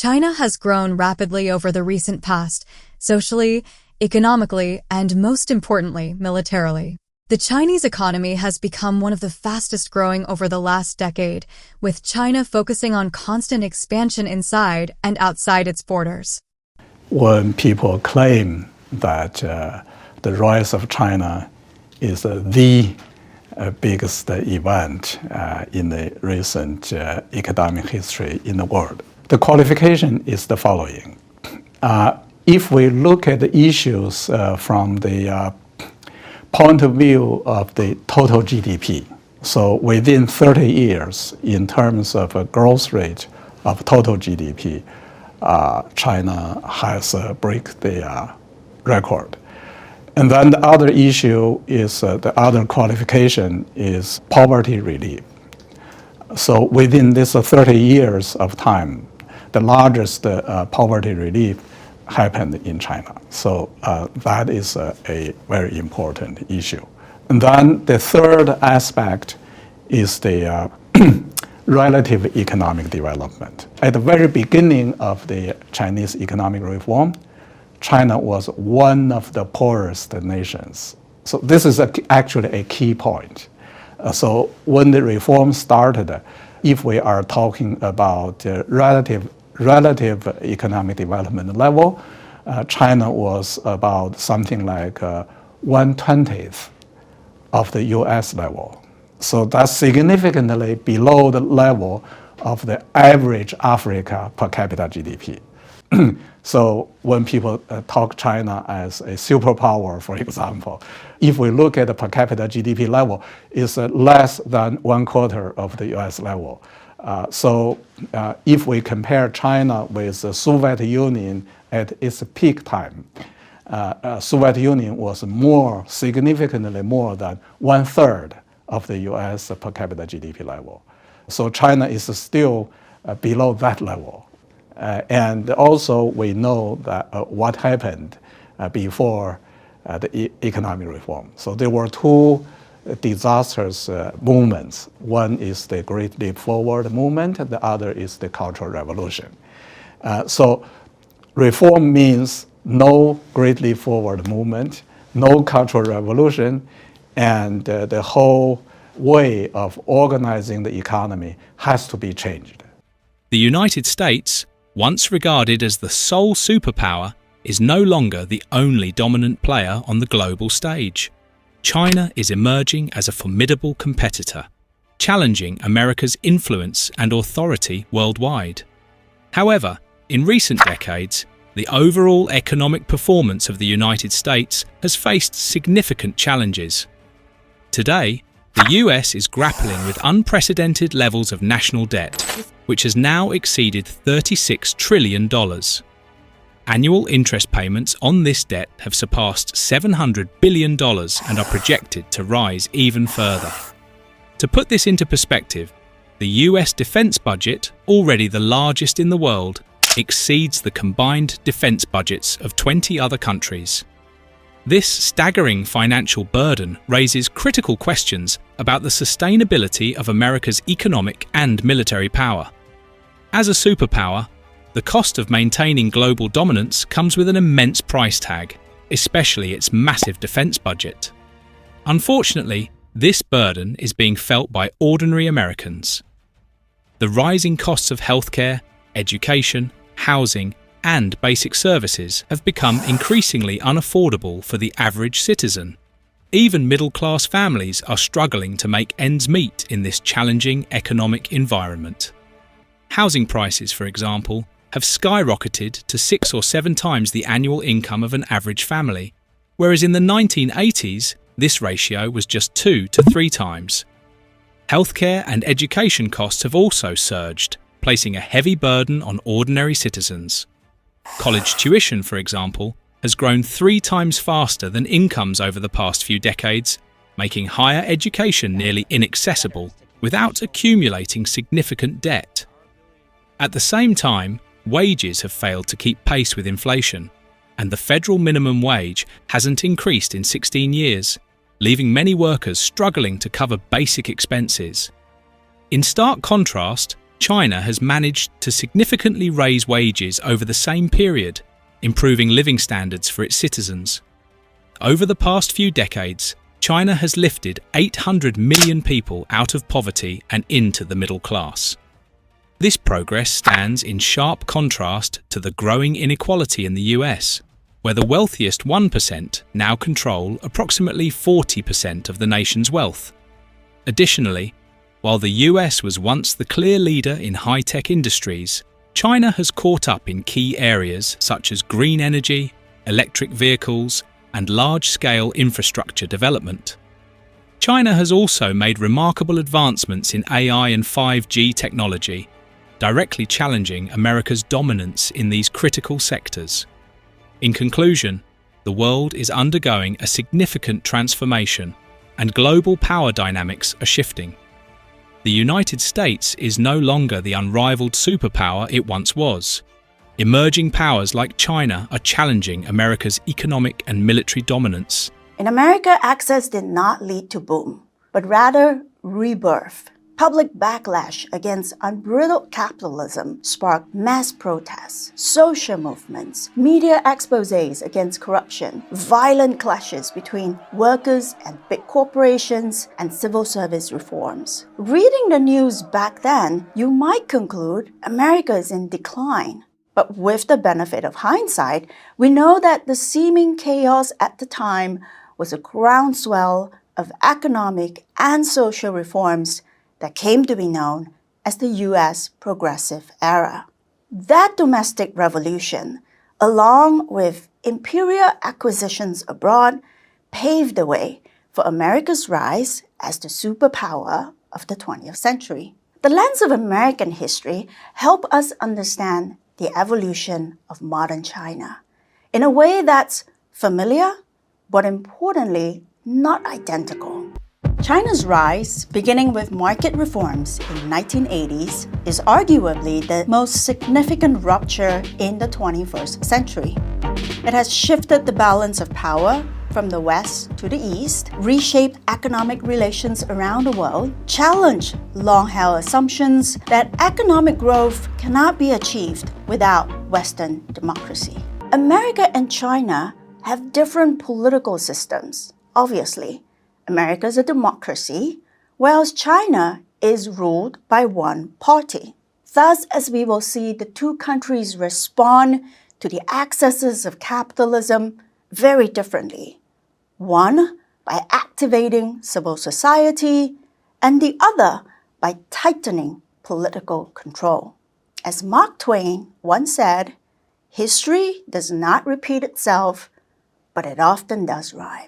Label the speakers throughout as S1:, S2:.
S1: China has grown rapidly over the recent past, socially, economically, and most importantly, militarily. The Chinese economy has become one of the fastest growing over the last decade, with China focusing on constant expansion inside and outside its borders.
S2: When people claim that the rise of China is the biggest event in the recent economic history in the world, the qualification is the following. If we look at the issues from the point of view of the total GDP, so within 30 years, in terms of a growth rate of total GDP, China has break the record. And then the other issue is the other qualification is poverty relief. So within this 30 years of time, the largest poverty relief happened in China. So that is a very important issue. And then the third aspect is the relative economic development. At the very beginning of the Chinese economic reform, China was one of the poorest nations. So this is actually a key point. So when the reform started, if we are talking about relative economic development level, China was about something like 1/20th of the US level. So that's significantly below the level of the average Africa per capita GDP. So when people talk China as a superpower, for example, if we look at the per capita GDP level, it's less than 1/4 of the US level. So if we compare China with the Soviet Union at its peak time, Soviet Union was significantly more than 1/3 of the US per capita GDP level. So China is still below that level. And also we know that what happened before the economic reform. So there were two disastrous movements. One is the Great Leap Forward movement, and the other is the Cultural Revolution. So reform means no Great Leap Forward movement, no Cultural Revolution, and the whole way of organizing the economy has to be changed.
S3: The United States, once regarded as the sole superpower, is no longer the only dominant player on the global stage. China is emerging as a formidable competitor, challenging America's influence and authority worldwide. However, in recent decades, the overall economic performance of the United States has faced significant challenges. Today, the US is grappling with unprecedented levels of national debt, which has now exceeded $36 trillion. Annual interest payments on this debt have surpassed $700 billion and are projected to rise even further. To put this into perspective, the US defense budget, already the largest in the world, exceeds the combined defense budgets of 20 other countries. This staggering financial burden raises critical questions about the sustainability of America's economic and military power. As a superpower, the cost of maintaining global dominance comes with an immense price tag, especially its massive defense budget. Unfortunately, this burden is being felt by ordinary Americans. The rising costs of healthcare, education, housing, and basic services have become increasingly unaffordable for the average citizen. Even middle-class families are struggling to make ends meet in this challenging economic environment. Housing prices, for example, have skyrocketed to 6 or 7 times the annual income of an average family, whereas in the 1980s, this ratio was just 2 to 3 times. Healthcare and education costs have also surged, placing a heavy burden on ordinary citizens. College tuition, for example, has grown 3 times faster than incomes over the past few decades, making higher education nearly inaccessible without accumulating significant debt. At the same time, wages have failed to keep pace with inflation, and the federal minimum wage hasn't increased in 16 years, leaving many workers struggling to cover basic expenses. In stark contrast, China has managed to significantly raise wages over the same period, improving living standards for its citizens. Over the past few decades, China has lifted 800 million people out of poverty and into the middle class. This progress stands in sharp contrast to the growing inequality in the US, where the wealthiest 1% now control approximately 40% of the nation's wealth. Additionally, while the US was once the clear leader in high-tech industries, China has caught up in key areas such as green energy, electric vehicles, and large-scale infrastructure development. China has also made remarkable advancements in AI and 5G technology, directly challenging America's dominance in these critical sectors. In conclusion, the world is undergoing a significant transformation, and global power dynamics are shifting. The United States is no longer the unrivaled superpower it once was. Emerging powers like China are challenging America's economic and military dominance.
S4: In America, access did not lead to boom, but rather rebirth. Public backlash against unbridled capitalism sparked mass protests, social movements, media exposés against corruption, violent clashes between workers and big corporations, and civil service reforms. Reading the news back then, you might conclude America is in decline. But with the benefit of hindsight, we know that the seeming chaos at the time was a groundswell of economic and social reforms that came to be known as the U.S. Progressive Era. That domestic revolution, along with imperial acquisitions abroad, paved the way for America's rise as the superpower of the 20th century. The lens of American history helps us understand the evolution of modern China in a way that's familiar, but importantly, not identical. China's rise, beginning with market reforms in the 1980s, is arguably the most significant rupture in the 21st century. It has shifted the balance of power from the West to the East, reshaped economic relations around the world, challenged long-held assumptions that economic growth cannot be achieved without Western democracy. America and China have different political systems, obviously. America is a democracy, whereas China is ruled by one party. Thus, as we will see, the two countries respond to the excesses of capitalism very differently. One by activating civil society, and the other by tightening political control. As Mark Twain once said, history does not repeat itself, but it often does rhyme.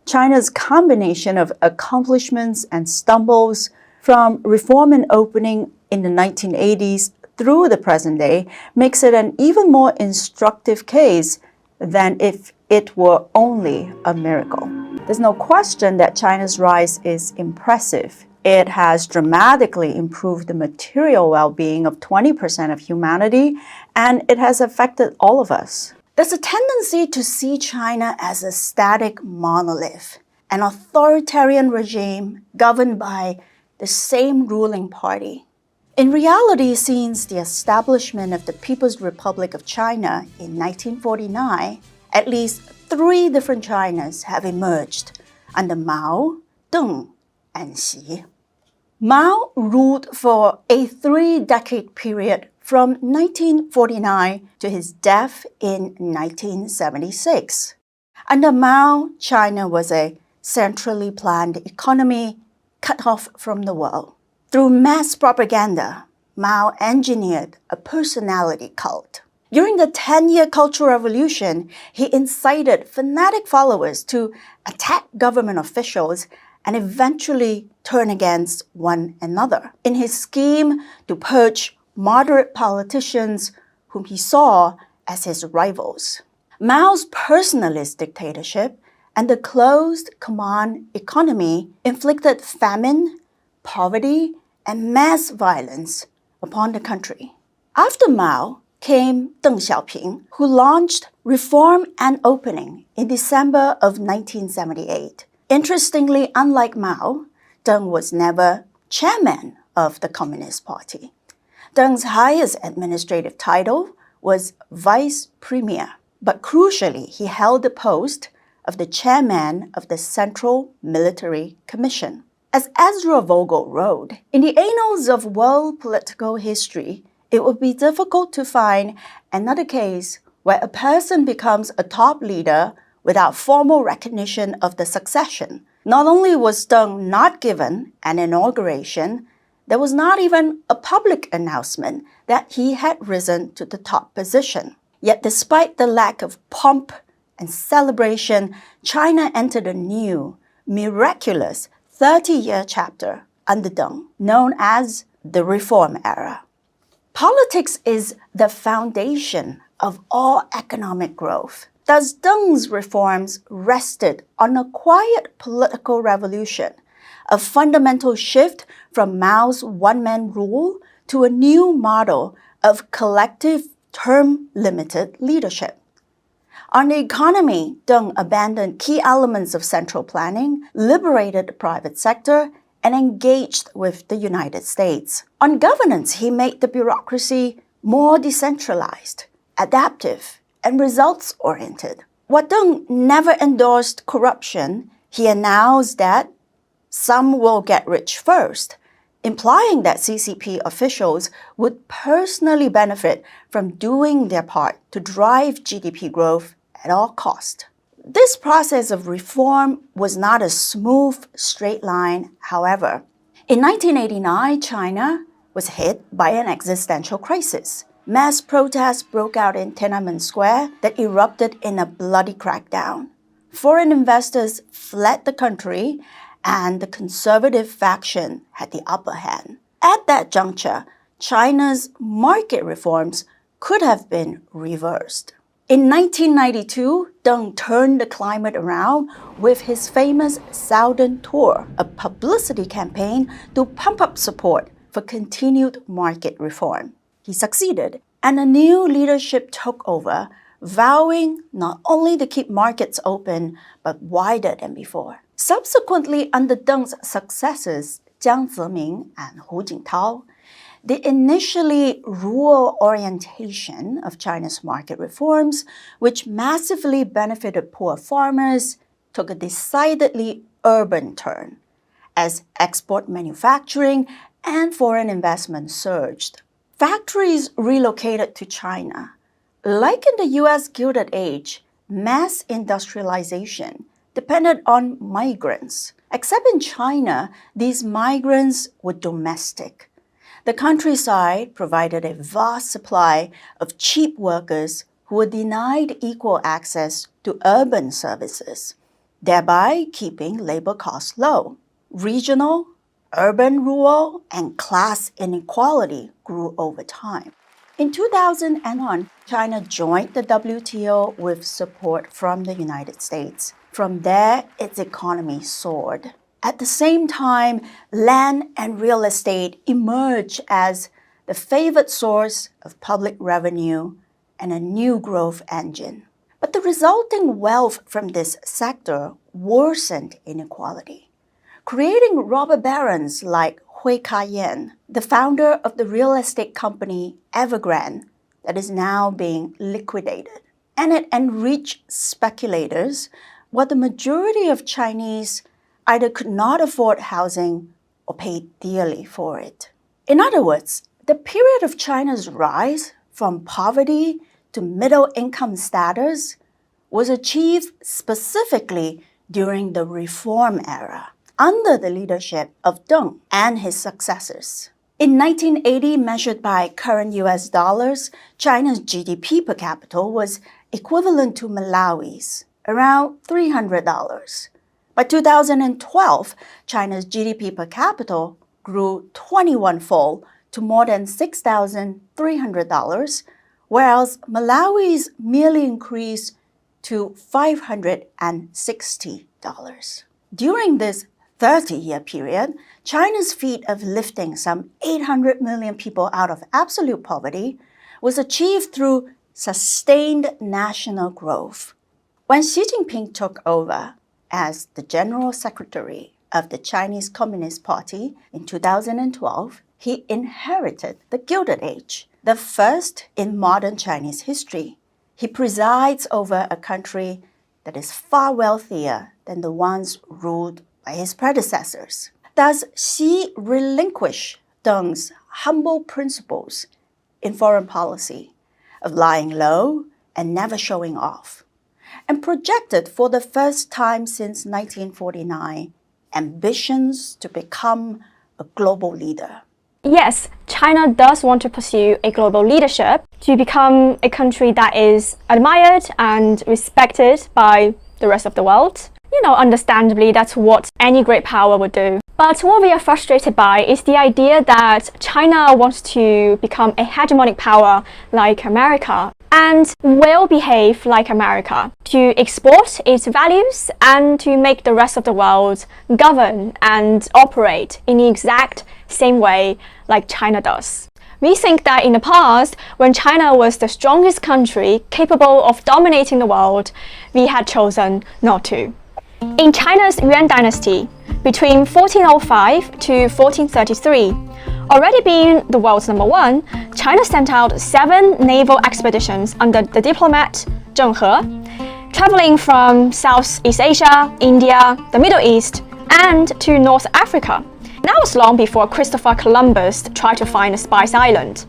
S4: China's combination of accomplishments and stumbles, from reform and opening in the 1980s through the present day, makes it an even more instructive case than if it were only a miracle. There's no question that China's rise is impressive. It has dramatically improved the material well-being of 20% of humanity, and it has affected all of us. There's a tendency to see China as a static monolith, an authoritarian regime governed by the same ruling party. In reality, since the establishment of the People's Republic of China in 1949, at least 3 different Chinas have emerged under Mao, Deng, and Xi. Mao ruled for a 3-decade period from 1949 to his death in 1976. Under Mao, China was a centrally planned economy cut off from the world. Through mass propaganda, Mao engineered a personality cult. During the 10-year Cultural Revolution, he incited fanatic followers to attack government officials and eventually turn against one another in his scheme to purge moderate politicians whom he saw as his rivals. Mao's personalist dictatorship and the closed command economy inflicted famine, poverty, and mass violence upon the country. After Mao came Deng Xiaoping, who launched reform and opening in December of 1978. Interestingly, unlike Mao, Deng was never chairman of the Communist Party. Deng's highest administrative title was Vice Premier, but crucially, he held the post of the chairman of the Central Military Commission. As Ezra Vogel wrote, in the annals of world political history, it would be difficult to find another case where a person becomes a top leader without formal recognition of the succession. Not only was Deng not given an inauguration, there was not even a public announcement that he had risen to the top position. Yet despite the lack of pomp and celebration, China entered a new, miraculous 30-year chapter under Deng, known as the Reform Era. Politics is the foundation of all economic growth. Thus, Deng's reforms rested on a quiet political revolution, a fundamental shift from Mao's one-man rule to a new model of collective term-limited leadership. On the economy, Deng abandoned key elements of central planning, liberated the private sector, and engaged with the United States. On governance, he made the bureaucracy more decentralized, adaptive, and results-oriented. While Deng never endorsed corruption, he announced that some will get rich first, implying that CCP officials would personally benefit from doing their part to drive GDP growth at all costs. This process of reform was not a smooth, straight line, however. In 1989, China was hit by an existential crisis. Mass protests broke out in Tiananmen Square that erupted in a bloody crackdown. Foreign investors fled the country, and the conservative faction had the upper hand. At that juncture, China's market reforms could have been reversed. In 1992, Deng turned the climate around with his famous Southern Tour, a publicity campaign to pump up support for continued market reform. He succeeded, and a new leadership took over, vowing not only to keep markets open, but wider than before. Subsequently, under Deng's successors, Jiang Zemin and Hu Jintao, the initially rural orientation of China's market reforms, which massively benefited poor farmers, took a decidedly urban turn as export manufacturing and foreign investment surged. Factories relocated to China. Like in the U.S. Gilded Age, mass industrialization depended on migrants. Except in China, these migrants were domestic. The countryside provided a vast supply of cheap workers who were denied equal access to urban services, thereby keeping labor costs low. Regional, urban, rural, and class inequality grew over time. In 2001, China joined the WTO with support from the United States. From there, its economy soared. At the same time, land and real estate emerged as the favored source of public revenue and a new growth engine. But the resulting wealth from this sector worsened inequality, creating robber barons like Hui Ka-yen, the founder of the real estate company Evergrande that is now being liquidated. And it enriched speculators, while the majority of Chinese either could not afford housing or paid dearly for it. In other words, the period of China's rise from poverty to middle-income status was achieved specifically during the Reform Era, under the leadership of Deng and his successors. In 1980, measured by current US dollars, China's GDP per capita was equivalent to Malawi's, around $300. By 2012, China's GDP per capita grew 21-fold to more than $6,300, whereas Malawi's merely increased to $560. During this 30-year period, China's feat of lifting some 800 million people out of absolute poverty was achieved through sustained national growth. When Xi Jinping took over as the General Secretary of the Chinese Communist Party in 2012, he inherited the Gilded Age, the first in modern Chinese history. He presides over a country that is far wealthier than the ones ruled by his predecessors. Does Xi relinquish Deng's humble principles in foreign policy of lying low and never showing off, and projected for the first time since 1949 ambitions to become a global leader?
S5: Yes, China does want to pursue a global leadership to become a country that is admired and respected by the rest of the world. Understandably, that's what any great power would do. But what we are frustrated by is the idea that China wants to become a hegemonic power like America and will behave like America, to export its values and to make the rest of the world govern and operate in the exact same way like China does. We think that in the past, when China was the strongest country capable of dominating the world, we had chosen not to. In China's Yuan dynasty, between 1405 to 1433, already being the world's number one, China sent out 7 naval expeditions under the diplomat Zheng He, traveling from Southeast Asia, India, the Middle East, and to North Africa. That was long before Christopher Columbus tried to find the Spice Island.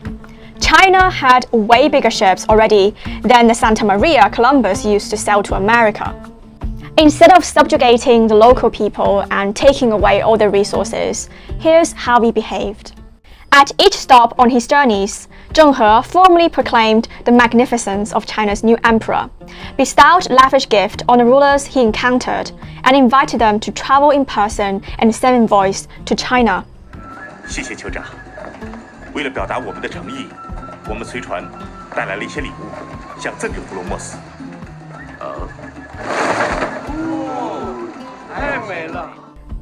S5: China had way bigger ships already than the Santa Maria Columbus used to sail to America. Instead of subjugating the local people and taking away all their resources, here's how he behaved. At each stop on his journeys, Zheng He formally proclaimed the magnificence of China's new emperor, bestowed lavish gifts on the rulers he encountered, and invited them to travel in person and send envoys to China.
S6: 谢谢酋长，为了表达我们的诚意，我们随船带来了一些礼物，想赠给弗罗莫斯。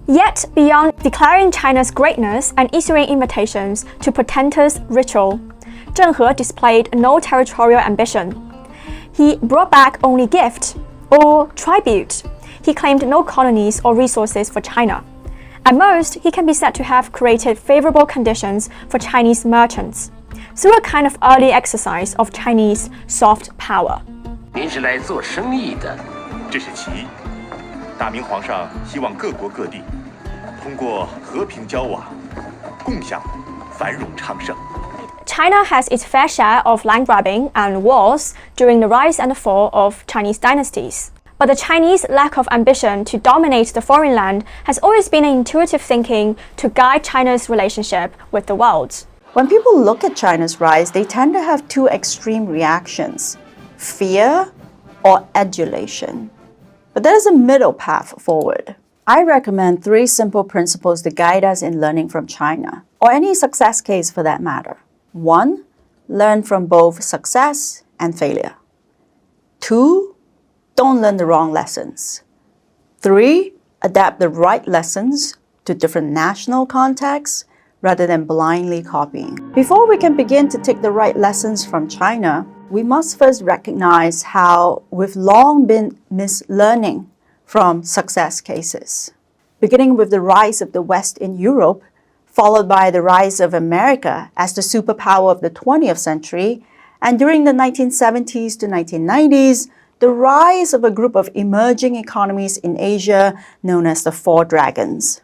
S5: Yet, beyond declaring China's greatness and issuing invitations to portentous ritual, Zheng He displayed no territorial ambition. He brought back only gift or tribute. He claimed no colonies or resources for China. At most, he can be said to have created favorable conditions for Chinese merchants through a kind of early exercise of Chinese soft power.
S7: 您是来做生意的？
S6: 这是其一。大明皇上希望各国各地通过和平交往，共享繁荣昌盛。
S5: China has its fair share of land grabbing and wars during the rise and fall of Chinese dynasties. But the Chinese lack of ambition to dominate the foreign land has always been an intuitive thinking to guide China's relationship with the world.
S4: When people look at China's rise, they tend to have 2 extreme reactions: fear or adulation. But there's a middle path forward. I recommend 3 simple principles to guide us in learning from China, or any success case for that matter. 1. Learn from both success and failure. 2. Don't learn the wrong lessons. 3. Adapt the right lessons to different national contexts rather than blindly copying. Before we can begin to take the right lessons from China, we must first recognize how we've long been mislearning from success cases. Beginning with the rise of the West in Europe, followed by the rise of America as the superpower of the 20th century, and during the 1970s to 1990s, the rise of a group of emerging economies in Asia known as the Four Dragons.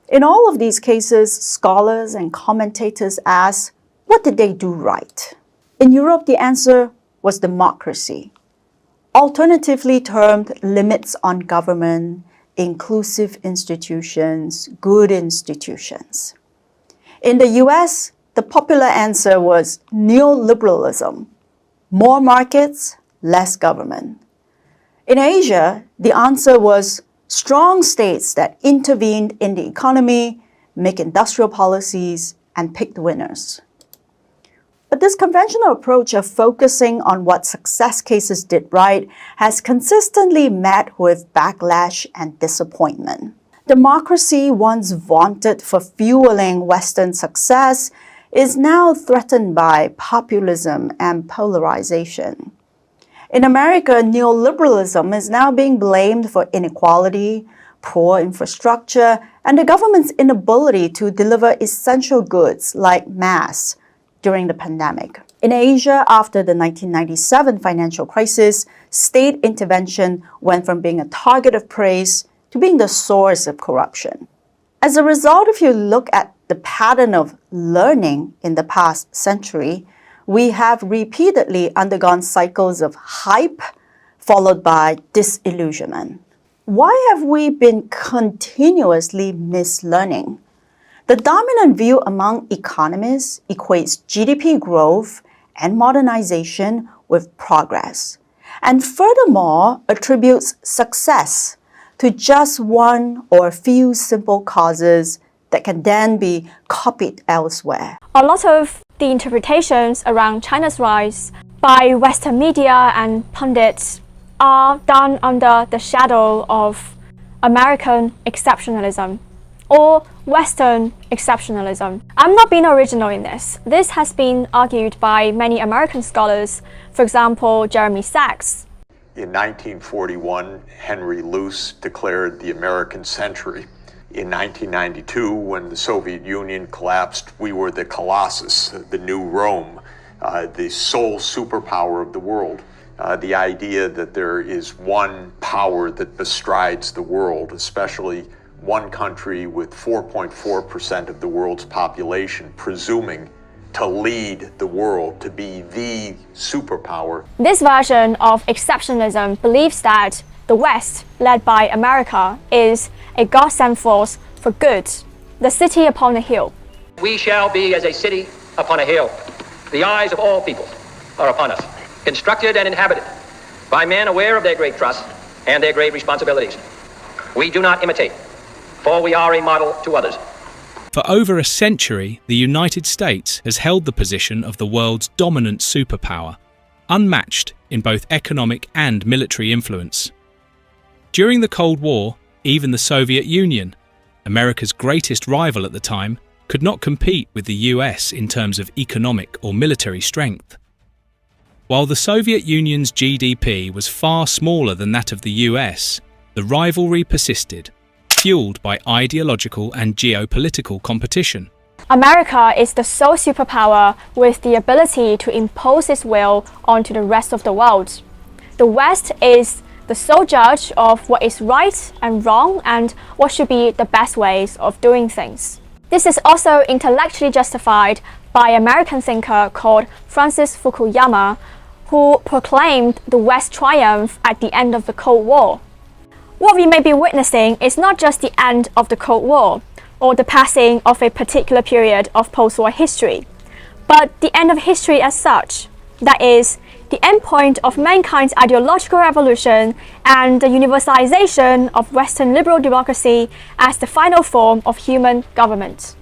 S4: In all of these cases, scholars and commentators ask, what did they do right? In Europe, the answer was democracy, alternatively termed limits on government, inclusive institutions, good institutions. In the US, the popular answer was neoliberalism, more markets, less government. In Asia, the answer was strong states that intervened in the economy, make industrial policies, and picked winners. But this conventional approach of focusing on what success cases did right has consistently met with backlash and disappointment. Democracy, once vaunted for fueling Western success, is now threatened by populism and polarization. In America, neoliberalism is now being blamed for inequality, poor infrastructure, and the government's inability to deliver essential goods like masks during the pandemic. In Asia, after the 1997 financial crisis, state intervention went from being a target of praise to being the source of corruption. As a result, if you look at the pattern of learning in the past century, we have repeatedly undergone cycles of hype followed by disillusionment. Why have we been continuously mislearning? The dominant view among economists equates GDP growth and modernization with progress, and furthermore attributes success to just one or a few simple causes that can then be copied elsewhere.
S5: A lot of the interpretations around China's rise by Western media and pundits are done under the shadow of American exceptionalism or Western exceptionalism. I'm not being original in this. This has been argued by many American scholars, for example, Jeremy Sachs.
S8: In 1941, Henry Luce declared the American century. In 1992, when the Soviet Union collapsed, we were the Colossus, the new Rome, the sole superpower of the world. The idea that there is one power that bestrides the world, especially one country with 4.4% of the world's population presuming to lead the world, to be the superpower.
S5: This version of exceptionalism believes that the West, led by America, is a God-sent force for good, the city upon a hill.
S9: We shall be as a city upon a hill. The eyes of all people are upon us, constructed and inhabited by men aware of their great trust and their great responsibilities. We do not imitate, for we are a model to others.
S3: For over a century, the United States has held the position of the world's dominant superpower, unmatched in both economic and military influence. During the Cold War, even the Soviet Union, America's greatest rival at the time, could not compete with the US in terms of economic or military strength. While the Soviet Union's GDP was far smaller than that of the US, the rivalry persisted, fueled by ideological and geopolitical competition.
S5: America is the sole superpower with the ability to impose its will onto the rest of the world. The West is the sole judge of what is right and wrong and what should be the best ways of doing things. This is also intellectually justified by an American thinker called Francis Fukuyama, who proclaimed the West's triumph at the end of the Cold War. What we may be witnessing is not just the end of the Cold War or the passing of a particular period of post-war history, but the end of history as such. That is, the end point of mankind's ideological revolution and the universalization of Western liberal democracy as the final form of human government.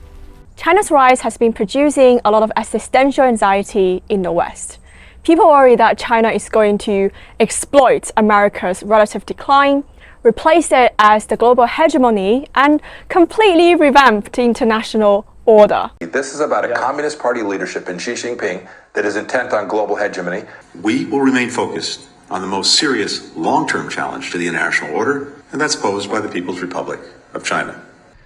S5: China's rise has been producing a lot of existential anxiety in the West. People worry that China is going to exploit America's relative decline, replace it as the global hegemony, and completely revamp the international order.
S10: This is about a Communist Party leadership in Xi Jinping that is intent on global hegemony.
S11: We will remain focused on the most serious long-term challenge to the international order, and that's posed by the People's Republic of China.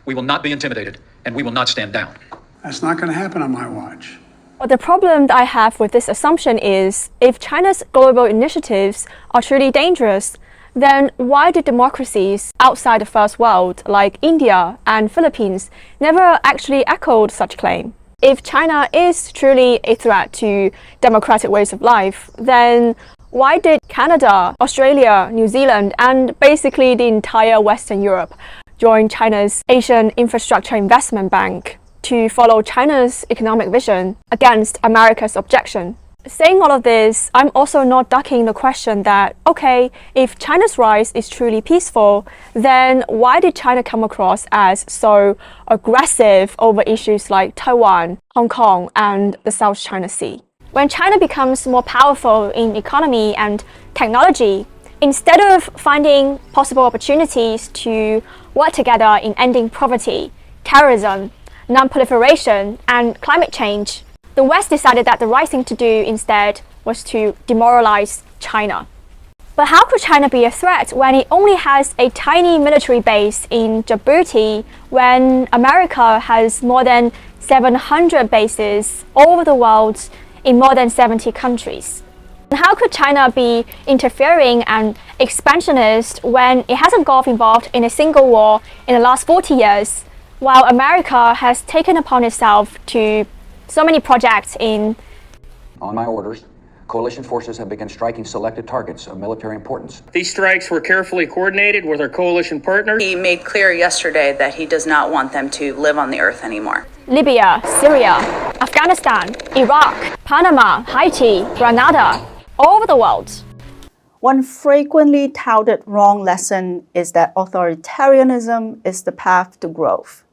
S12: We will not be intimidated, and we will not stand down.
S13: That's not going to happen on my watch.
S5: But the problem that I have with this assumption is, if China's global initiatives are truly dangerous, then why do democracies outside the first world, like India and Philippines, never actually echoed such claim? If China is truly a threat to democratic ways of life, then why did Canada, Australia, New Zealand, and basically the entire Western Europe join China's Asian Infrastructure Investment Bank to follow China's economic vision against America's objection? Saying all of this, I'm also not ducking the question that, okay, if China's rise is truly peaceful, then why did China come across as so aggressive over issues like Taiwan, Hong Kong, and the South China Sea? When China becomes more powerful in economy and technology, instead of finding possible opportunities to work together in ending poverty, terrorism, non-proliferation, and climate change, the West decided that the right thing to do instead was to demoralize China. But how could China be a threat when it only has a tiny military base in Djibouti, when America has more than 700 bases all over the world in more than 70 countries? And how could China be interfering and expansionist when it hasn't got involved in a single war in the last 40 years, while America has taken upon itself to so many projects in...
S14: On my orders, coalition forces have begun striking selected targets of military importance.
S15: These strikes were carefully coordinated with our coalition partners.
S16: He made clear yesterday that he does not want them to live on the earth anymore.
S5: Libya, Syria, Afghanistan, Iraq, Panama, Haiti, Grenada, all over the world.
S4: One frequently touted wrong lesson is that authoritarianism is the path to growth.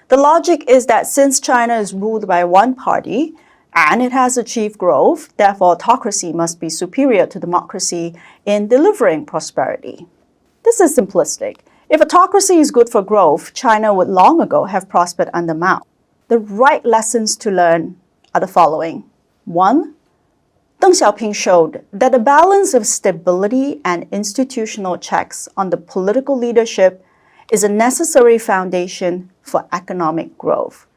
S4: The logic is that since China is ruled by one party, and it has achieved growth, therefore autocracy must be superior to democracy in delivering prosperity. This is simplistic. If autocracy is good for growth, China would long ago have prospered under Mao. The right lessons to learn are the following. 1. Deng Xiaoping showed that the balance of stability and institutional checks on the political leadership is a necessary foundation for economic growth,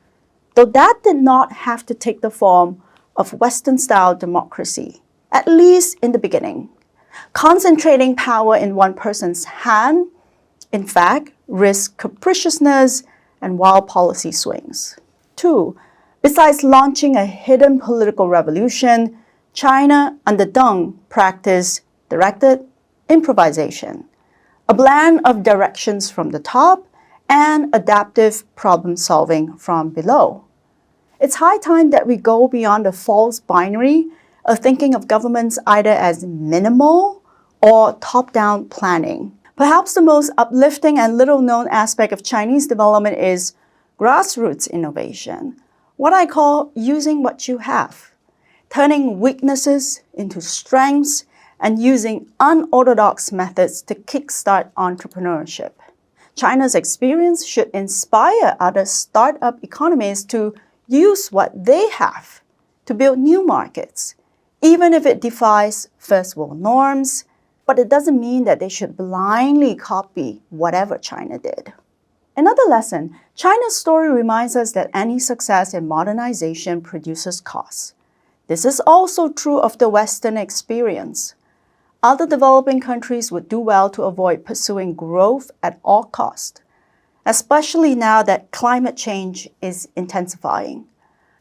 S4: though that did not have to take the form of Western-style democracy, at least in the beginning. Concentrating power in one person's hand, in fact, risks capriciousness and wild policy swings. 2. Besides launching a hidden political revolution, China under Deng practiced directed improvisation, a blend of directions from the top and adaptive problem-solving from below. It's high time that we go beyond the false binary of thinking of governments either as minimal or top-down planning. Perhaps the most uplifting and little-known aspect of Chinese development is grassroots innovation, what I call using what you have, turning weaknesses into strengths and using unorthodox methods to kickstart entrepreneurship. China's experience should inspire other startup economies to use what they have to build new markets, even if it defies first world norms, but it doesn't mean that they should blindly copy whatever China did. Another lesson, China's story reminds us that any success in modernization produces costs. This is also true of the Western experience. Other developing countries would do well to avoid pursuing growth at all costs, especially now that climate change is intensifying.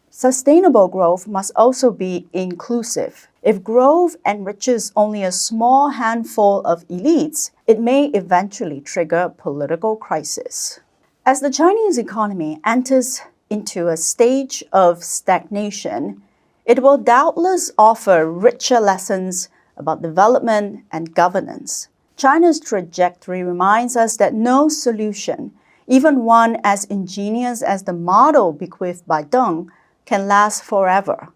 S4: Sustainable growth must also be inclusive. If growth enriches only a small handful of elites, it may eventually trigger political crisis. As the Chinese economy enters into a stage of stagnation, it will doubtless offer richer lessons about development and governance. China's trajectory reminds us that no solution, even one as ingenious as the model bequeathed by Deng, can last forever.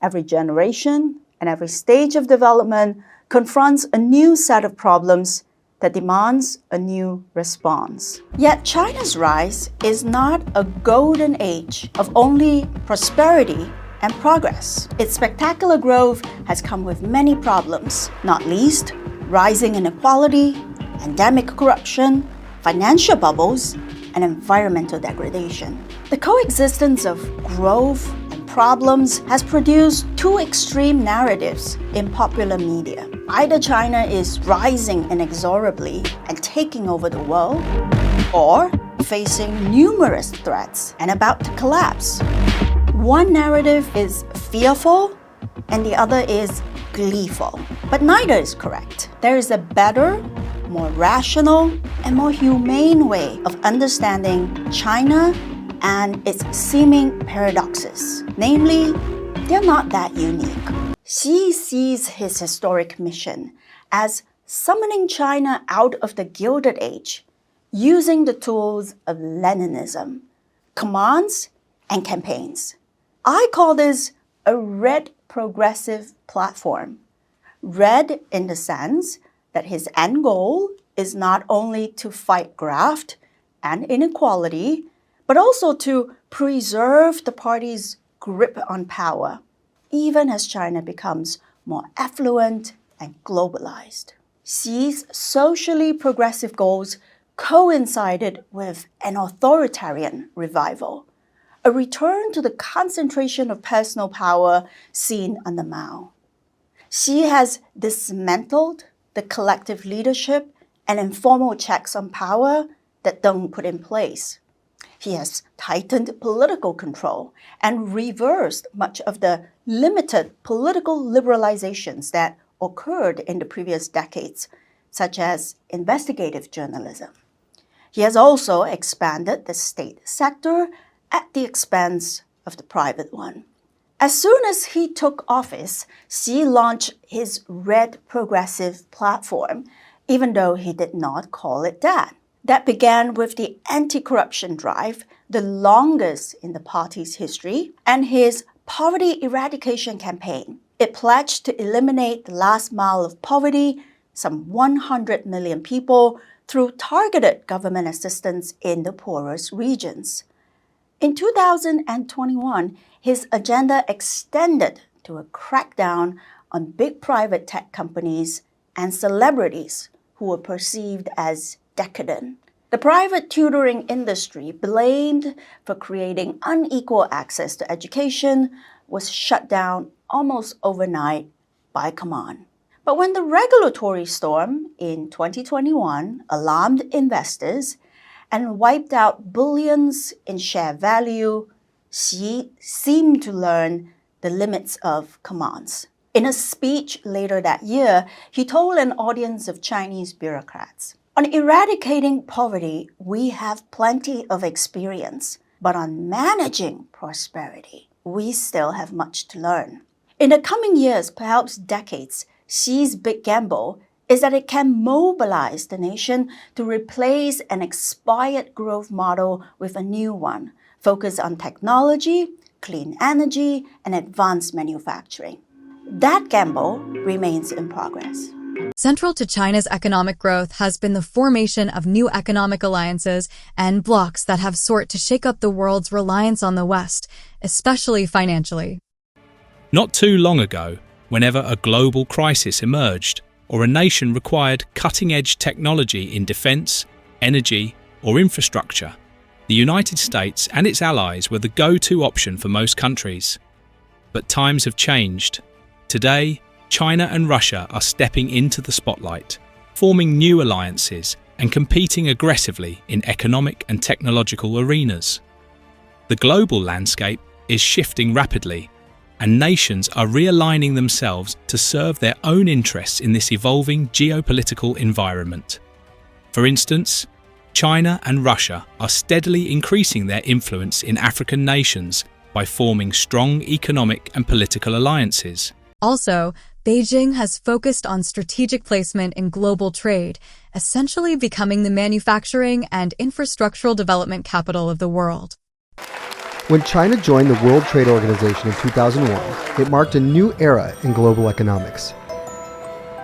S4: Every generation and every stage of development confronts a new set of problems that demands a new response. Yet China's rise is not a golden age of only prosperity and progress. Its spectacular growth has come with many problems, not least rising inequality, endemic corruption, financial bubbles, and environmental degradation. The coexistence of growth and problems has produced two extreme narratives in popular media. Either China is rising inexorably and taking over the world, or facing numerous threats and about to collapse. One narrative is fearful and the other is gleeful, but neither is correct. There is a better, more rational, and more humane way of understanding China and its seeming paradoxes. Namely, they're not that unique. Xi sees his historic mission as summoning China out of the Gilded Age using the tools of Leninism, commands and campaigns. I call this a red progressive platform. Red in the sense that his end goal is not only to fight graft and inequality, but also to preserve the party's grip on power, even as China becomes more affluent and globalized. Xi's socially progressive goals coincided with an authoritarian revival, a return to the concentration of personal power seen under Mao. Xi has dismantled the collective leadership and informal checks on power that Deng put in place. He has tightened political control and reversed much of the limited political liberalizations that occurred in the previous decades, such as investigative journalism. He has also expanded the state sector at the expense of the private one. As soon as he took office, Xi launched his Red Progressive platform, even though he did not call it that. That began with the anti-corruption drive, the longest in the party's history, and his poverty eradication campaign. It pledged to eliminate the last mile of poverty, some 100 million people, through targeted government assistance in the poorest regions. In 2021, his agenda extended to a crackdown on big private tech companies and celebrities who were perceived as decadent. The private tutoring industry, blamed for creating unequal access to education, was shut down almost overnight by command. But when the regulatory storm in 2021 alarmed investors and wiped out billions in share value, Xi seemed to learn the limits of commands. In a speech later that year, he told an audience of Chinese bureaucrats, "On eradicating poverty, we have plenty of experience, but on managing prosperity, we still have much to learn." In the coming years, perhaps decades, Xi's big gamble is that it can mobilize the nation to replace an expired growth model with a new one, focused on technology, clean energy, and advanced manufacturing. That gamble remains in progress.
S1: Central to China's economic growth has been the formation of new economic alliances and blocs that have sought to shake up the world's reliance on the West, especially financially.
S3: Not too long ago, whenever a global crisis emerged, or a nation required cutting-edge technology in defense, energy, or infrastructure, the United States and its allies were the go-to option for most countries. But times have changed. Today, China and Russia are stepping into the spotlight, forming new alliances and competing aggressively in economic and technological arenas. The global landscape is shifting rapidly, and nations are realigning themselves to serve their own interests in this evolving geopolitical environment. For instance, China and Russia are steadily increasing their influence in African nations by forming strong economic and political alliances.
S1: Also, Beijing has focused on strategic placement in global trade, essentially becoming the manufacturing and infrastructural development capital of the world.
S17: When China joined the World Trade Organization in 2001, it marked a new era in global economics.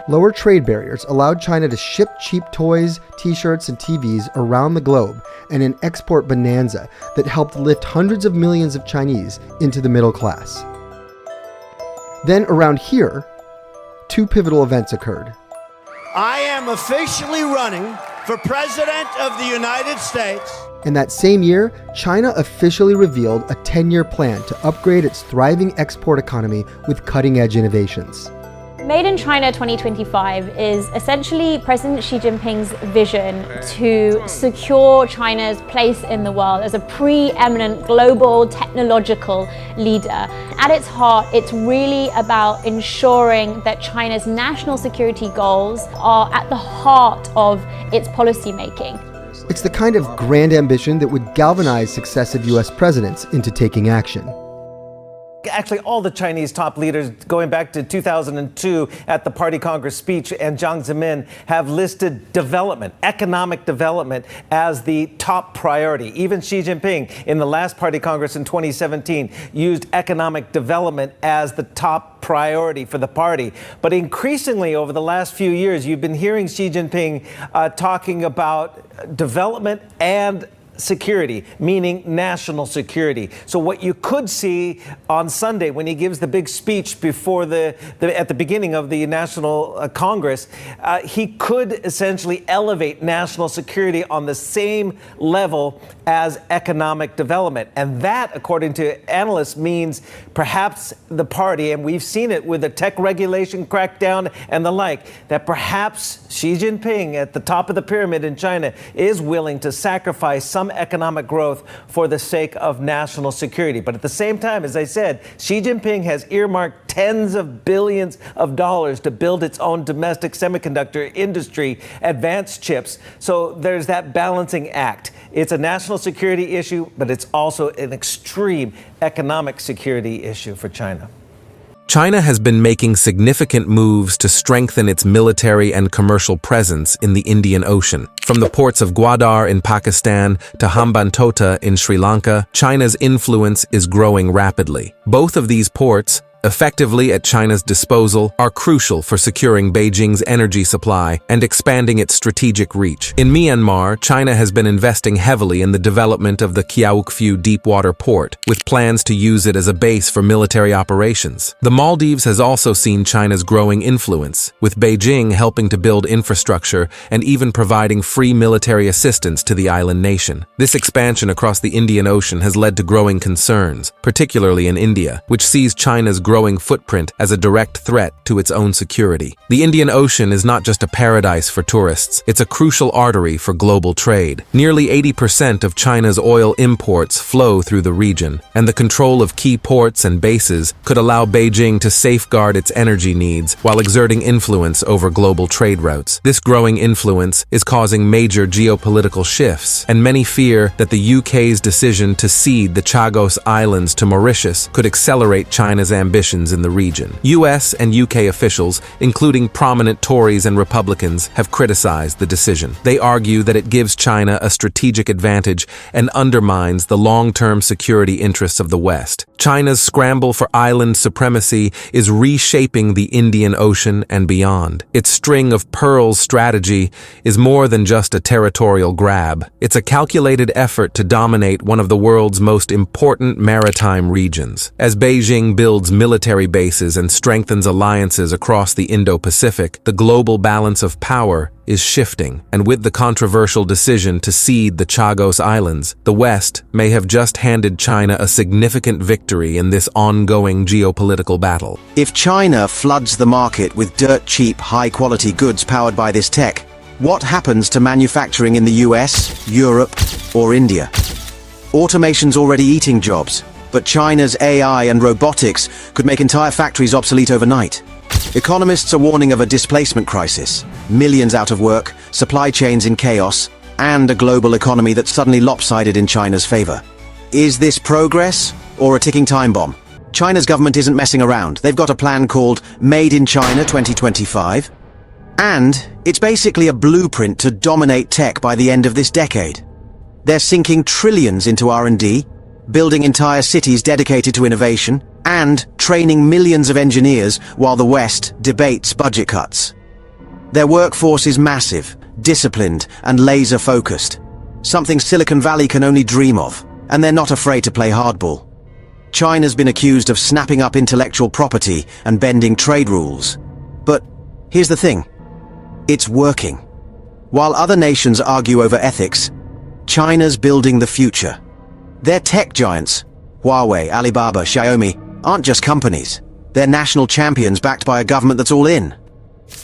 S17: Lower trade barriers allowed China to ship cheap toys, t-shirts, and TVs around the globe, and an export bonanza that helped lift hundreds of millions of Chinese into the middle class. Then around here, two pivotal events occurred.
S18: I am officially running for President of the United States.
S17: And that same year, China officially revealed a 10-year plan to upgrade its thriving export economy with cutting-edge innovations.
S5: Made in China 2025 is essentially President Xi Jinping's vision to secure China's place in the world as a preeminent global technological leader. At its heart, it's really about ensuring that China's national security goals are at the heart of its policy making.
S17: It's the kind of grand ambition that would galvanize successive U.S. presidents into taking action.
S19: Actually, all the Chinese top leaders, going back to 2002 at the Party Congress speech, and Jiang Zemin have listed development, economic development, as the top priority. Even Xi Jinping, in the last Party Congress in 2017, used economic development as the top priority for the party. But increasingly, over the last few years, you've been hearing Xi Jinping talking about development and security, meaning national security. So what you could see on Sunday when he gives the big speech before at the beginning of the National Congress, he could essentially elevate national security on the same level as economic development. And that, according to analysts, means perhaps the party, and we've seen it with the tech regulation crackdown and the like, that perhaps Xi Jinping at the top of the pyramid in China is willing to sacrifice some economic growth for the sake of national security. But at the same time, as I said, Xi Jinping has earmarked tens of billions of dollars to build its own domestic semiconductor industry, advanced chips. So there's that balancing act. It's a national security issue, but it's also an extreme economic security issue for China.
S20: China has been making significant moves to strengthen its military and commercial presence in the Indian Ocean. From the ports of Gwadar in Pakistan to Hambantota in Sri Lanka, China's influence is growing rapidly. Both of these ports, effectively at China's disposal, are crucial for securing Beijing's energy supply and expanding its strategic reach. In Myanmar, China has been investing heavily in the development of the Kyaukphyu deepwater port, with plans to use it as a base for military operations. The Maldives has also seen China's growing influence, with Beijing helping to build infrastructure and even providing free military assistance to the island nation. This expansion across the Indian Ocean has led to growing concerns, particularly in India, which sees China's growing footprint as a direct threat to its own security. The Indian Ocean is not just a paradise for tourists, it's a crucial artery for global trade. Nearly 80% of China's oil imports flow through the region, and the control of key ports and bases could allow Beijing to safeguard its energy needs while exerting influence over global trade routes. This growing influence is causing major geopolitical shifts, and many fear that the UK's decision to cede the Chagos Islands to Mauritius could accelerate China's ambitions in the region. US and UK officials, including prominent Tories and Republicans, have criticized the decision. They argue that it gives China a strategic advantage and undermines the long-term security interests of the West. China's scramble for island supremacy is reshaping the Indian Ocean and beyond. Its string of pearls strategy is more than just a territorial grab. It's a calculated effort to dominate one of the world's most important maritime regions. As Beijing builds military bases and strengthens alliances across the Indo-Pacific, the global balance of power is shifting, and with the controversial decision to cede the Chagos Islands, the West may have just handed China a significant victory in this ongoing geopolitical battle.
S21: If China floods the market with dirt-cheap, high-quality goods powered by this tech, what happens to manufacturing in the US, Europe, or India? Automation's already eating jobs, but China's AI and robotics could make entire factories obsolete overnight. Economists are warning of a displacement crisis, millions out of work, supply chains in chaos, and a global economy that's suddenly lopsided in China's favor. Is this progress or a ticking time bomb? China's government isn't messing around. They've got a plan called Made in China 2025, and it's basically a blueprint to dominate tech by the end of this decade. They're sinking trillions into R&D, building entire cities dedicated to innovation, and training millions of engineers while the West debates budget cuts. Their workforce is massive, disciplined, and laser-focused, something Silicon Valley can only dream of, and they're not afraid to play hardball. China's been accused of snapping up intellectual property and bending trade rules. But here's the thing, it's working. While other nations argue over ethics, China's building the future. Their tech giants, Huawei, Alibaba, Xiaomi, aren't just companies. They're national champions backed by a government that's all in.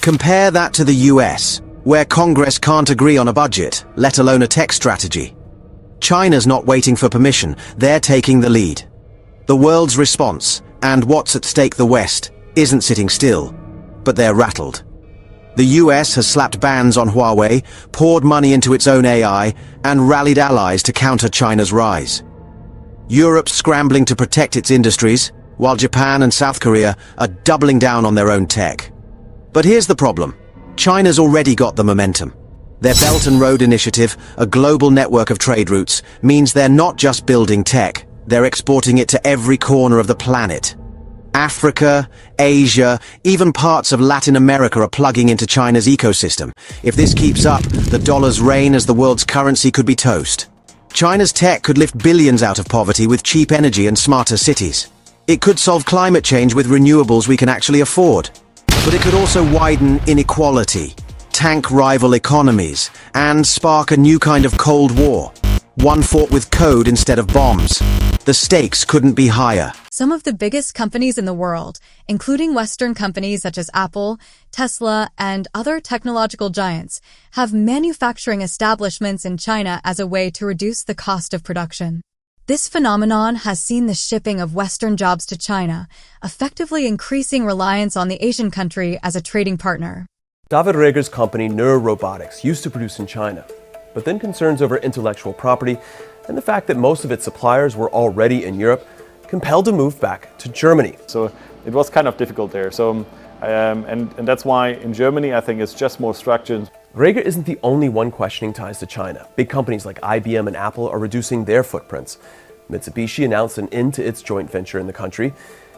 S21: Compare that to the US, where Congress can't agree on a budget, let alone a tech strategy. China's not waiting for permission, they're taking the lead. The world's response, and what's at stake the West, isn't sitting still, but they're rattled. The US has slapped bans on Huawei, poured money into its own AI, and rallied allies to counter China's rise. Europe's scrambling to protect its industries, while Japan and South Korea are doubling down on their own tech. But here's the problem. China's already got the momentum. Their Belt and Road Initiative, a global network of trade routes, means they're not just building tech, they're exporting it to every corner of the planet. Africa, Asia, even parts of Latin America are plugging into China's ecosystem. If this keeps up, the dollar's reign as the world's currency could be toast. China's tech could lift billions out of poverty with cheap energy and smarter cities. It could solve climate change with renewables we can actually afford. But it could also widen inequality, tank rival economies, and spark a new kind of Cold War. One fought with code instead of bombs. The stakes couldn't be higher.
S1: Some of the biggest companies in the world, including Western companies such as Apple, Tesla, and other technological giants, have manufacturing establishments in China as a way to reduce the cost of production. This phenomenon has seen the shipping of Western jobs to China, effectively increasing reliance on the Asian country as a trading partner.
S2: David Reger's company Neurorobotics used to produce in China, but then concerns over intellectual property and the fact that most of its suppliers were already in Europe compelled to move back to Germany.
S22: So it was kind of difficult there. And that's why in Germany I think it's just more structured.
S2: Reger isn't the only one questioning ties to China. Big companies like IBM and Apple are reducing their footprints. Mitsubishi announced an end to its joint venture in the country,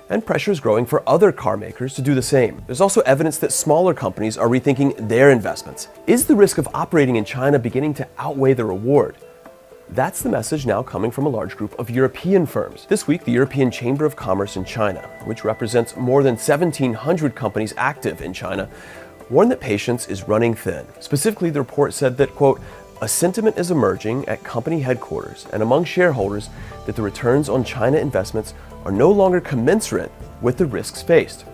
S2: and pressure is growing for other car makers to do the same. There's also evidence that smaller companies are rethinking their investments. Is the risk of operating in China beginning to outweigh the reward? That's the message now coming from a large group of European firms. This week, the European Chamber of Commerce in China, which represents more than 1,700 companies active in China, warned that patience is running thin. Specifically, the report said that, quote, a sentiment is emerging at company headquarters and among shareholders that the returns on China investments are no longer commensurate with the risks faced.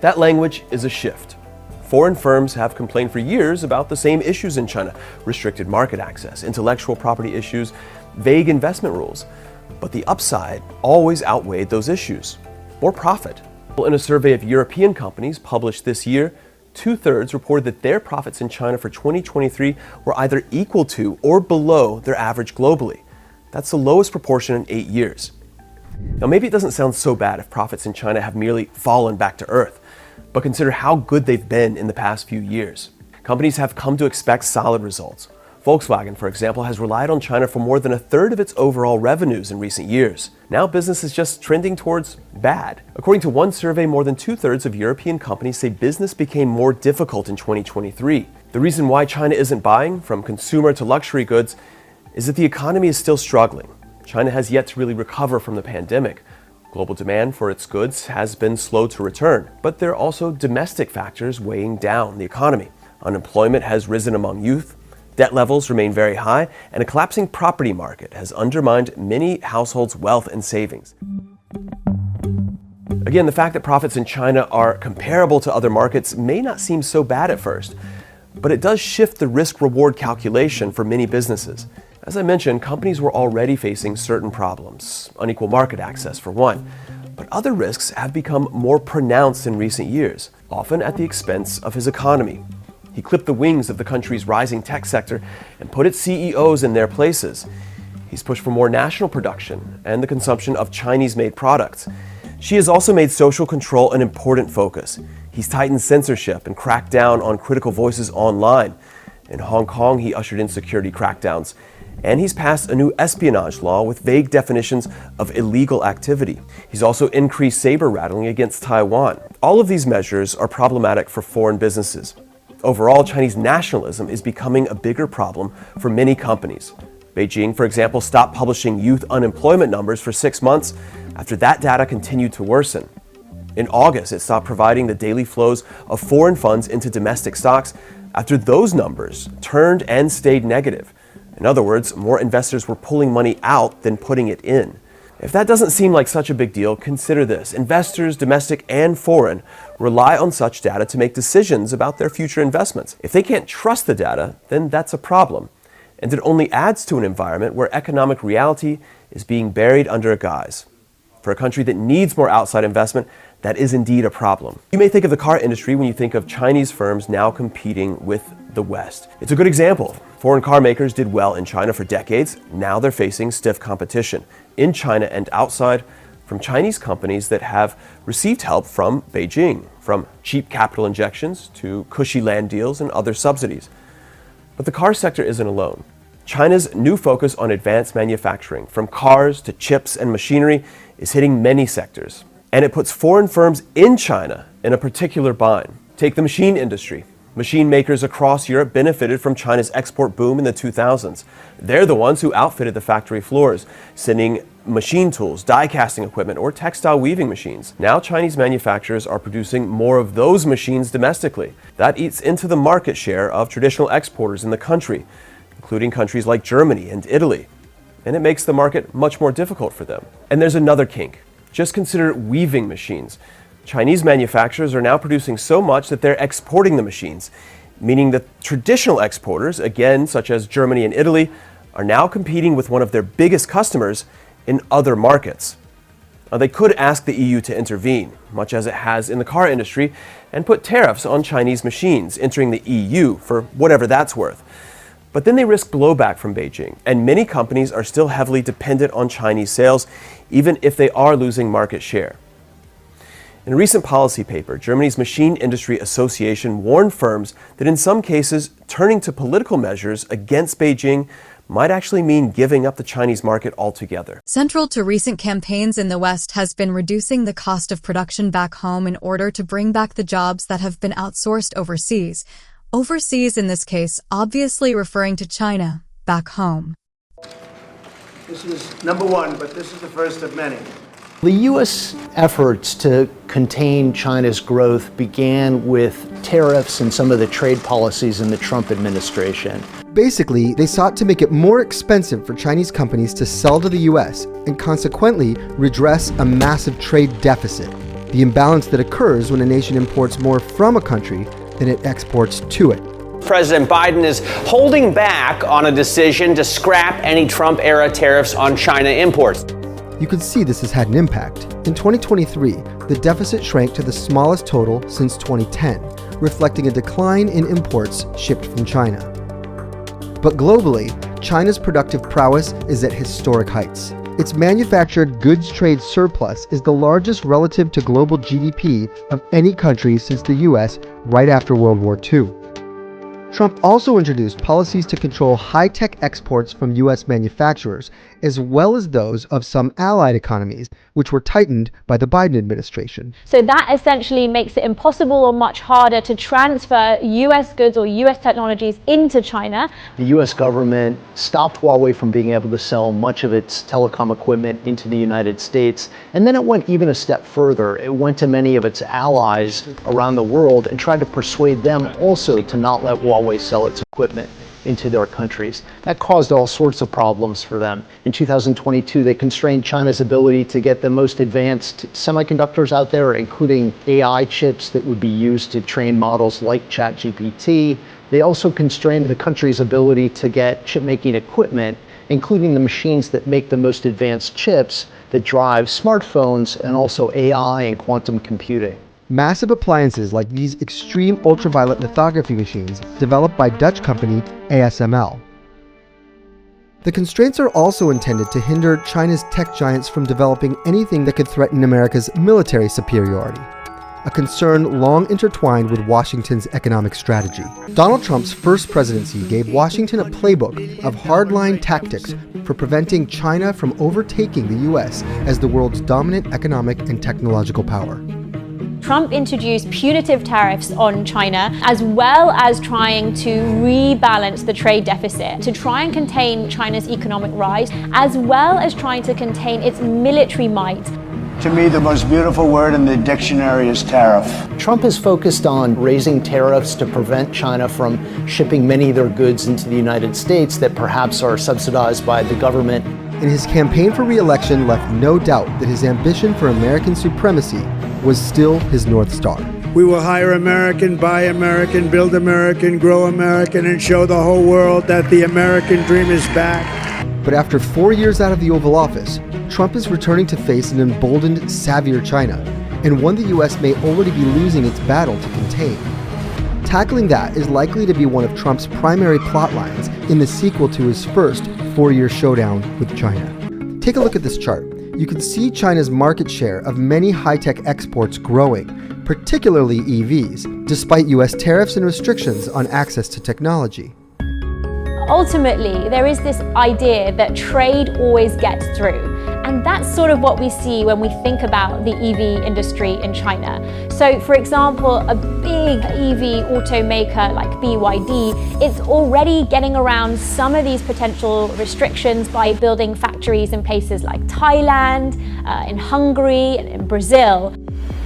S2: That language is a shift. Foreign firms have complained for years about the same issues in China: restricted market access, intellectual property issues, vague investment rules. But the upside always outweighed those issues: more profit. In a survey of European companies published this year, 2/3 reported that their profits in China for 2023 were either equal to or below their average globally. That's the lowest proportion in 8 years. Now, maybe it doesn't sound so bad if profits in China have merely fallen back to earth, but consider how good they've been in the past few years. Companies have come to expect solid results. Volkswagen, for example, has relied on China for more than 1/3 of its overall revenues in recent years. Now business is just trending towards bad. According to one survey, more than 2/3 of European companies say business became more difficult in 2023. The reason why China isn't buying, from consumer to luxury goods, is that the economy is still struggling. China has yet to really recover from the pandemic. Global demand for its goods has been slow to return, but there are also domestic factors weighing down the economy. Unemployment has risen among youth, debt levels remain very high, and a collapsing property market has undermined many households' wealth and savings. Again, the fact that profits in China are comparable to other markets may not seem so bad at first, but it does shift the risk-reward calculation for many businesses. As I mentioned, companies were already facing certain problems, unequal market access for one, but other risks have become more pronounced in recent years, often at the expense of his economy. He clipped the wings of the country's rising tech sector and put its CEOs in their places. He's pushed for more national production and the consumption of Chinese-made products. Xi has also made social control an important focus. He's tightened censorship and cracked down on critical voices online. In Hong Kong, he ushered in security crackdowns. And he's passed a new espionage law with vague definitions of illegal activity. He's also increased saber rattling against Taiwan. All of these measures are problematic for foreign businesses. Overall, Chinese nationalism is becoming a bigger problem for many companies. Beijing, for example, stopped publishing youth unemployment numbers for 6 months after that data continued to worsen. In August, it stopped providing the daily flows of foreign funds into domestic stocks after those numbers turned and stayed negative. In other words, more investors were pulling money out than putting it in. If that doesn't seem like such a big deal, consider this. Investors, domestic and foreign, rely on such data to make decisions about their future investments. If they can't trust the data, then that's a problem. And it only adds to an environment where economic reality is being buried under a guise. For a country that needs more outside investment, that is indeed a problem. You may think of the car industry when you think of Chinese firms now competing with the West. It's a good example. Foreign car makers did well in China for decades. Now they're facing stiff competition in China and outside from Chinese companies that have received help from Beijing, from cheap capital injections to cushy land deals and other subsidies. But the car sector isn't alone. China's new focus on advanced manufacturing, from cars to chips and machinery, is hitting many sectors. And it puts foreign firms in China in a particular bind. Take the machine industry. Machine makers across Europe benefited from China's export boom in the 2000s. They're the ones who outfitted the factory floors, sending machine tools, die casting equipment, or textile weaving machines. Now Chinese manufacturers are producing more of those machines domestically. That eats into the market share of traditional exporters in the country, including countries like Germany and Italy. And it makes the market much more difficult for them. And there's another kink. Just consider weaving machines. Chinese manufacturers are now producing so much that they're exporting the machines, meaning that traditional exporters, again, such as Germany and Italy, are now competing with one of their biggest customers in other markets. Now, they could ask the EU to intervene, much as it has in the car industry, and put tariffs on Chinese machines entering the EU for whatever that's worth. But then they risk blowback from Beijing, and many companies are still heavily dependent on Chinese sales, even if they are losing market share. In a recent policy paper, Germany's Machine Industry Association warned firms that in some cases, turning to political measures against Beijing might actually mean giving up the Chinese market altogether.
S1: Central to recent campaigns in the West has been reducing the cost of production back home in order to bring back the jobs that have been outsourced overseas. Overseas, in this case, obviously referring to China, back home.
S18: This is number one, but this is the first of many.
S6: The U.S. efforts to contain China's growth began with tariffs and some of the trade policies in the Trump administration.
S17: Basically, they sought to make it more expensive for Chinese companies to sell to the U.S. and consequently redress a massive trade deficit, the imbalance that occurs when a nation imports more from a country than it exports to it.
S7: President Biden is holding back on a decision to scrap any Trump-era tariffs on China imports.
S17: You can see this has had an impact. In 2023, the deficit shrank to the smallest total since 2010, reflecting a decline in imports shipped from China. But globally, China's productive prowess is at historic heights. Its manufactured goods trade surplus is the largest relative to global GDP of any country since the US right after World War II. Trump also introduced policies to control high-tech exports from U.S. manufacturers, as well as those of some allied economies, which were tightened by the Biden administration.
S5: So that essentially makes it impossible or much harder to transfer U.S. goods or U.S. technologies into China.
S6: The U.S. government stopped Huawei from being able to sell much of its telecom equipment into the United States, and then it went even a step further. It went to many of its allies around the world and tried to persuade them also to not let Huawei sell its equipment into their countries. That caused all sorts of problems for them. In 2022, they constrained China's ability to get the most advanced semiconductors out there, including AI chips that would be used to train models like ChatGPT. They also constrained the country's ability to get chip-making equipment, including the machines that make the most advanced chips that drive smartphones and also AI and quantum computing.
S17: Massive appliances like these extreme ultraviolet lithography machines developed by Dutch company ASML. The constraints are also intended to hinder China's tech giants from developing anything that could threaten America's military superiority, a concern long intertwined with Washington's economic strategy. Donald Trump's first presidency gave Washington a playbook of hardline tactics for preventing China from overtaking the U.S. as the world's dominant economic and technological power.
S5: Trump introduced punitive tariffs on China, as well as trying to rebalance the trade deficit, to try and contain China's economic rise, as well as trying to contain its military might.
S18: To me, the most beautiful word in the dictionary is tariff.
S6: Trump is focused on raising tariffs to prevent China from shipping many of their goods into the United States that perhaps are subsidized by the government.
S17: And his campaign for re-election left no doubt that his ambition for American supremacy was still his North Star.
S13: We will hire American, buy American, build American, grow American, and show the whole world that the American dream is back.
S17: But after 4 years out of the Oval Office, Trump is returning to face an emboldened, savvier China, and one the U.S. may already be losing its battle to contain. Tackling that is likely to be one of Trump's primary plot lines in the sequel to his first 4-year showdown with China. Take a look at this chart. You can see China's market share of many high-tech exports growing, particularly EVs, despite U.S. tariffs and restrictions on access to technology.
S5: Ultimately, there is this idea that trade always gets through. And that's sort of what we see when we think about the EV industry in China. So, for example, a big EV automaker like BYD, it's already getting around some of these potential restrictions by building factories in places like Thailand, in Hungary, and in Brazil.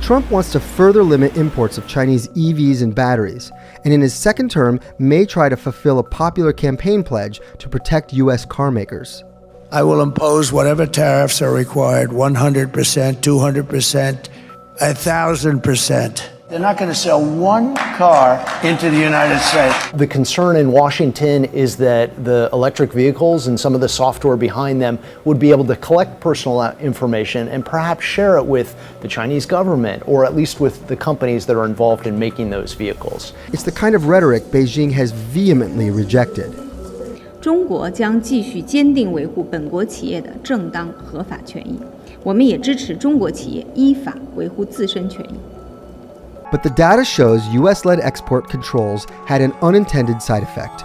S17: Trump wants to further limit imports of Chinese EVs and batteries, and in his second term may try to fulfill a popular campaign pledge to protect U.S. car makers.
S13: I will impose whatever tariffs are required, 100%, 200%, 1,000%. They're not going to sell one car into the United States.
S6: The concern in Washington is that the electric vehicles and some of the software behind them would be able to collect personal information and perhaps share it with the Chinese government, or at least with the companies that are involved in making those vehicles.
S17: It's the kind of rhetoric Beijing has vehemently rejected.
S8: 中国将继续坚定维护本国企业的正当合法权益，我们也支持中国企业依法维护自身权益。
S17: But the data shows US-led export controls had an unintended side effect.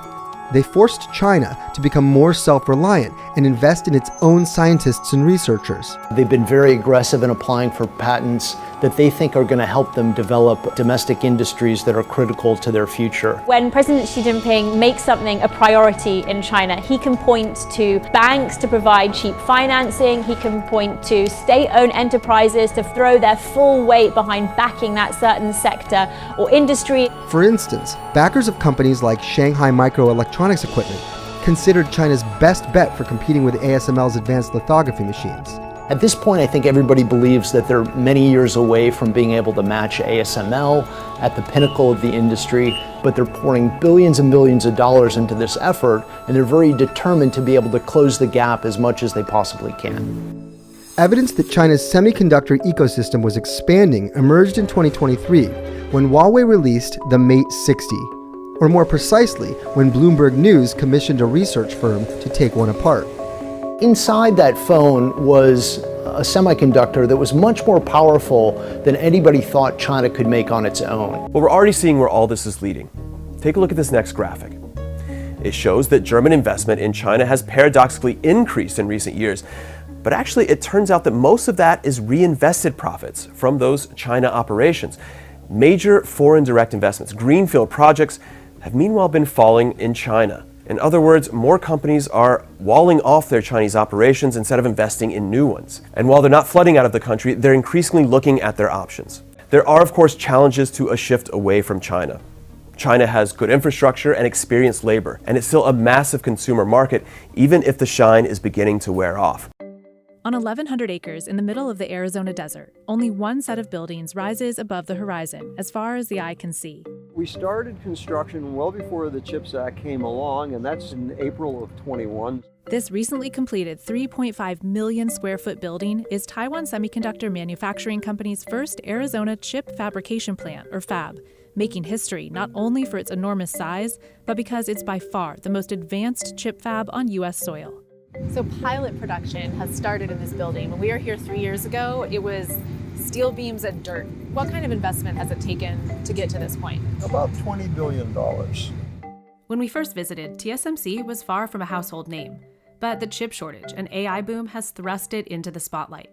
S17: They forced China to become more self-reliant and invest in its own scientists and researchers.
S6: They've been very aggressive in applying for patents that they think are going to help them develop domestic industries that are critical to their future.
S5: When President Xi Jinping makes something a priority in China, he can point to banks to provide cheap financing, he can point to state-owned enterprises to throw their full weight behind backing that certain sector or industry.
S17: For instance, backers of companies like Shanghai Microelectronics Equipment considered China's best bet for competing with ASML's advanced lithography machines.
S6: At this point, I think everybody believes that they're many years away from being able to match ASML at the pinnacle of the industry, but they're pouring billions and billions of dollars into this effort, and they're very determined to be able to close the gap as much as they possibly can.
S17: Evidence that China's semiconductor ecosystem was expanding emerged in 2023 when Huawei released the Mate 60, or more precisely, when Bloomberg News commissioned a research firm to take one apart.
S6: Inside that phone was a semiconductor that was much more powerful than anybody thought China could make on its own.
S2: Well, we're already seeing where all this is leading. Take a look at this next graphic. It shows that German investment in China has paradoxically increased in recent years. But actually, it turns out that most of that is reinvested profits from those China operations. Major foreign direct investments, greenfield projects, have meanwhile been falling in China. In other words, more companies are walling off their Chinese operations instead of investing in new ones. And while they're not flooding out of the country, they're increasingly looking at their options. There are, of course, challenges to a shift away from China. China has good infrastructure and experienced labor, and it's still a massive consumer market, even if the shine is beginning to wear off.
S9: On 1,100 acres in the middle of the Arizona desert, only one set of buildings rises above the horizon as far as the eye can see.
S23: We started construction well before the CHIPS Act came along, and that's in April of 21.
S9: This recently completed 3.5 million square foot building is Taiwan Semiconductor Manufacturing Company's first Arizona chip fabrication plant, or fab, making history not only for its enormous size, but because it's by far the most advanced chip fab on U.S. soil.
S24: So pilot production has started in this building. When we were here 3 years ago, it was steel beams and dirt. What kind of investment has it taken to get to this point?
S23: About $20 billion.
S9: When we first visited, TSMC was far from a household name, but the chip shortage and AI boom has thrust it into the spotlight.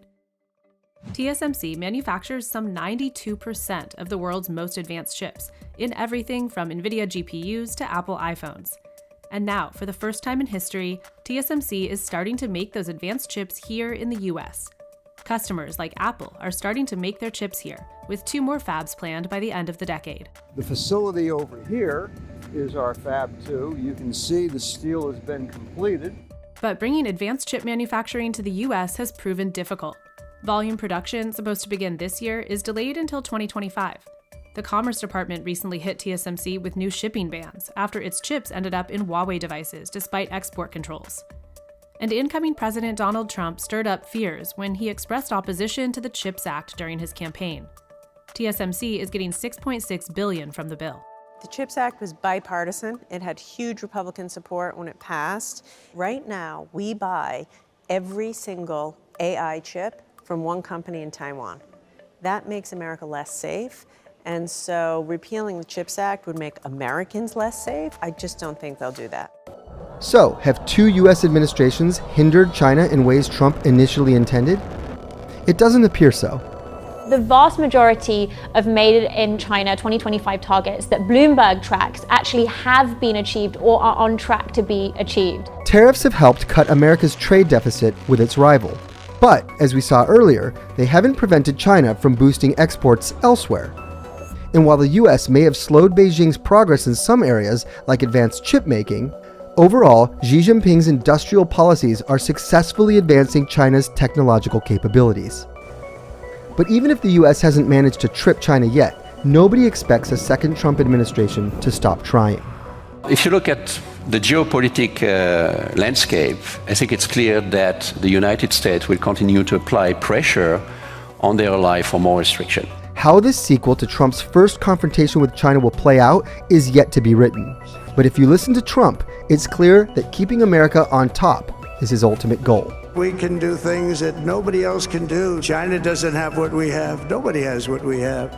S9: TSMC manufactures some 92% of the world's most advanced chips, in everything from NVIDIA GPUs to Apple iPhones. And now, for the first time in history, TSMC is starting to make those advanced chips here in the US. Customers like Apple are starting to make their chips here, with 2 more fabs planned by the end of the decade.
S23: The facility over here is our Fab 2. You can see the steel has been completed.
S9: But bringing advanced chip manufacturing to the US has proven difficult. Volume production, supposed to begin this year, is delayed until 2025. The Commerce Department recently hit TSMC with new shipping bans after its chips ended up in Huawei devices despite export controls. And incoming President Donald Trump stirred up fears when he expressed opposition to the CHIPS Act during his campaign. TSMC is getting $6.6 billion from the bill.
S25: The CHIPS Act was bipartisan. It had huge Republican support when it passed. Right now, we buy every single AI chip from one company in Taiwan. That makes America less safe. And so repealing the CHIPS Act would make Americans less safe. I just don't think they'll do that.
S17: So, have two US administrations hindered China in ways Trump initially intended? It doesn't appear so.
S5: The vast majority of Made in China 2025 targets that Bloomberg tracks actually have been achieved or are on track to be achieved.
S17: Tariffs have helped cut America's trade deficit with its rival. But, as we saw earlier, they haven't prevented China from boosting exports elsewhere. And while the US may have slowed Beijing's progress in some areas, like advanced chip making, overall, Xi Jinping's industrial policies are successfully advancing China's technological capabilities. But even if the US hasn't managed to trip China yet, nobody expects a second Trump administration to stop trying.
S10: If you look at the geopolitical landscape, I think it's clear that the United States will continue to apply pressure on their ally for more restriction.
S17: How this sequel to Trump's first confrontation with China will play out is yet to be written. But if you listen to Trump, it's clear that keeping America on top is his ultimate goal.
S13: We can do things that nobody else can do. China doesn't have what we have. Nobody has what we have.